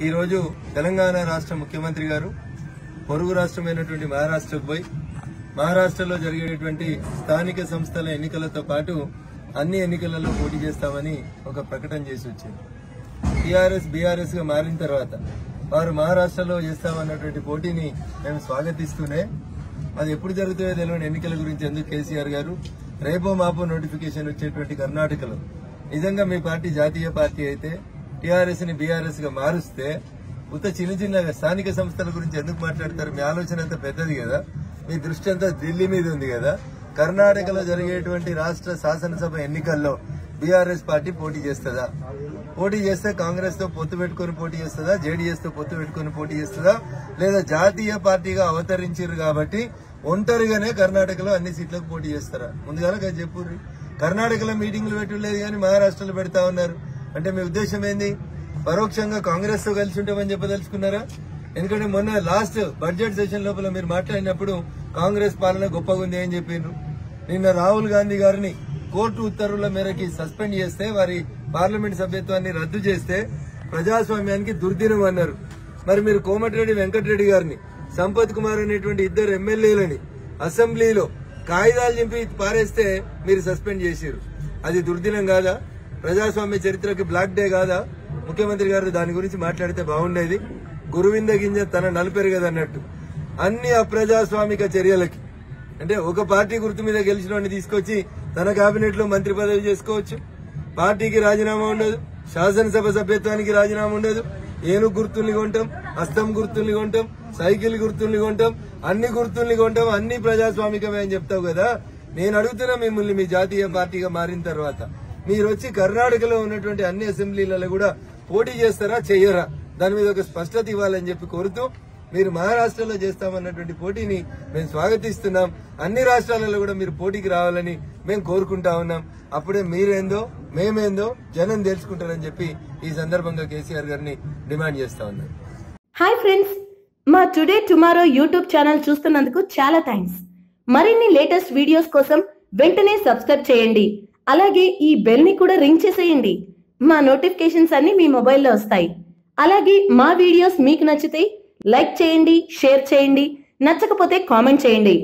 ఈ రోజు తెలంగాణ రాష్ట్ర ముఖ్యమంత్రి గారు పొరుగు రాష్ట్రమైనటువంటి మహారాష్ట్రకు పోయి మహారాష్ట్రలో జరిగేటువంటి స్థానిక సంస్థల ఎన్నికలతో పాటు అన్ని ఎన్నికలలో పోటీ చేస్తామని ఒక ప్రకటన చేసి వచ్చింది. టీఆర్ఎస్ బీఆర్ఎస్ గా మారిన తర్వాత వారు మహారాష్ట్రలో చేస్తామన్నటువంటి పోటీని మేము స్వాగతిస్తూనే అది ఎప్పుడు జరుగుతాయో తెలియని ఎన్నికల గురించి ఎందుకు కేసీఆర్ గారు రేపో మాపో నోటిఫికేషన్ వచ్చేటువంటి కర్ణాటకలో నిజంగా మీ పార్టీ జాతీయ పార్టీ అయితే టీఆర్ఎస్ ని బీఆర్ఎస్ గా మారుస్తే ఉత్త చిన్న చిన్న స్థానిక సంస్థల గురించి ఎందుకు మాట్లాడతారు? మీ ఆలోచన అంతా పెద్దది కదా, మీ దృష్టి అంతా ఢిల్లీ మీద ఉంది కదా. కర్ణాటకలో జరిగేటువంటి రాష్ట్ర శాసనసభ ఎన్నికల్లో బీఆర్ఎస్ పార్టీ పోటీ చేస్తుందా? పోటీ చేస్తే కాంగ్రెస్ తో పొత్తు పెట్టుకుని పోటీ చేస్తుందా? జేడీఎస్ తో పొత్తు పెట్టుకుని పోటీ చేస్తుందా? లేదా జాతీయ పార్టీగా అవతరించారు కాబట్టి ఒంటరిగానే కర్ణాటకలో అన్ని సీట్లకు పోటీ చేస్తారా? ముందుగా చెప్పుర్రి. కర్ణాటకలో మీటింగ్లు పెట్టలేదు కానీ మహారాష్ట్రలో పెడతా ఉన్నారు అంటే మీ ఉద్దేశం ఏంది? పరోక్షంగా కాంగ్రెస్ తో కలిసి ఉంటామని చెప్పదలుచుకున్నారా? ఎందుకంటే మొన్న లాస్ట్ బడ్జెట్ సెషన్ లోపల మీరు మాట్లాడినప్పుడు కాంగ్రెస్ పాలన గొప్పగా ఉంది అని చెప్పిండ్రు. నిన్న రాహుల్ గాంధీ గారిని కోర్టు ఉత్తర్వుల మేరకి సస్పెండ్ చేస్తే వారి పార్లమెంట్ సభ్యత్వాన్ని రద్దు చేస్తే ప్రజాస్వామ్యానికి దుర్దినం అన్నారు. మరి మీరు కోమటిరెడ్డి వెంకటరెడ్డి గారిని సంపత్ కుమార్ అనేటువంటి ఇద్దరు ఎమ్మెల్యేలని అసెంబ్లీలో కాగితాలు చింపి పారేస్తే మీరు సస్పెండ్ చేశారు. అది దుర్దినం కాదా? ప్రజాస్వామ్య చరిత్రకి బ్లాక్ డే కాదా? ముఖ్యమంత్రి గారు దాని గురించి మాట్లాడితే బాగుండేది. గురువింద గింజ తన నలిపారు కదా అన్నట్టు అన్ని అప్రజాస్వామిక చర్యలకి అంటే ఒక పార్టీ గుర్తు మీద గెలిచిన వాడిని తీసుకొచ్చి తన కేబినెట్ లో మంత్రి పదవి చేసుకోవచ్చు. పార్టీకి రాజీనామా ఉండదు, శాసనసభ సభ్యత్వానికి రాజీనామా ఉండదు. ఏనుగు గుర్తుల్ని కొంటాం, హస్తం గుర్తుల్ని కొంటాం, సైకిల్ గుర్తుల్ని కొంటాం, అన్ని గుర్తుల్ని కొంటాం, అన్ని ప్రజాస్వామికమే అని చెప్తావు కదా. నేను అడుగుతున్నా మిమ్మల్ని, మీ జాతీయ పార్టీగా మారిన తర్వాత మీరు వచ్చి కర్ణాటకలో ఉన్నటువంటి అన్ని అసెంబ్లీలలో కూడా పోటీ చేస్తారా చెయ్యరా? దాని మీద ఒక స్పష్టత ఇవ్వాలని చెప్పి కోరుతూ మీరు మహారాష్ట్రలో చేస్తామన్నటువంటి పోటీని మేము స్వాగతిస్తున్నాం. అన్ని రాష్ట్రాలలో కూడా మీరు పోటీకి రావాలని మేము కోరుకుంటా ఉన్నాం. అప్పుడే మీరేందో మేమేందో జనం తెలుసుకుంటారని చెప్పి ఈ సందర్భంగా కేసీఆర్ గారిని డిమాండ్ చేస్తా ఉన్నాం. హాయ్ ఫ్రెండ్స్, మా టుడే టుమారో యూట్యూబ్ ఛానల్ చూస్తున్నందుకు చాలా థ్యాంక్స్. మరిన్ని లేటెస్ట్ వీడియోస్ కోసం వెంటనే సబ్స్క్రైబ్ చేయండి. అలాగే ఈ బెల్ ని కూడా రింగ్ చేసేయండి. మా నోటిఫికేషన్స్ అన్ని మీ మొబైల్లో వస్తాయి. అలాగే మా వీడియోస్ మీకు నచ్చితే లైక్ చేయండి, షేర్ చేయండి, నచ్చకపోతే కామెంట్ చేయండి.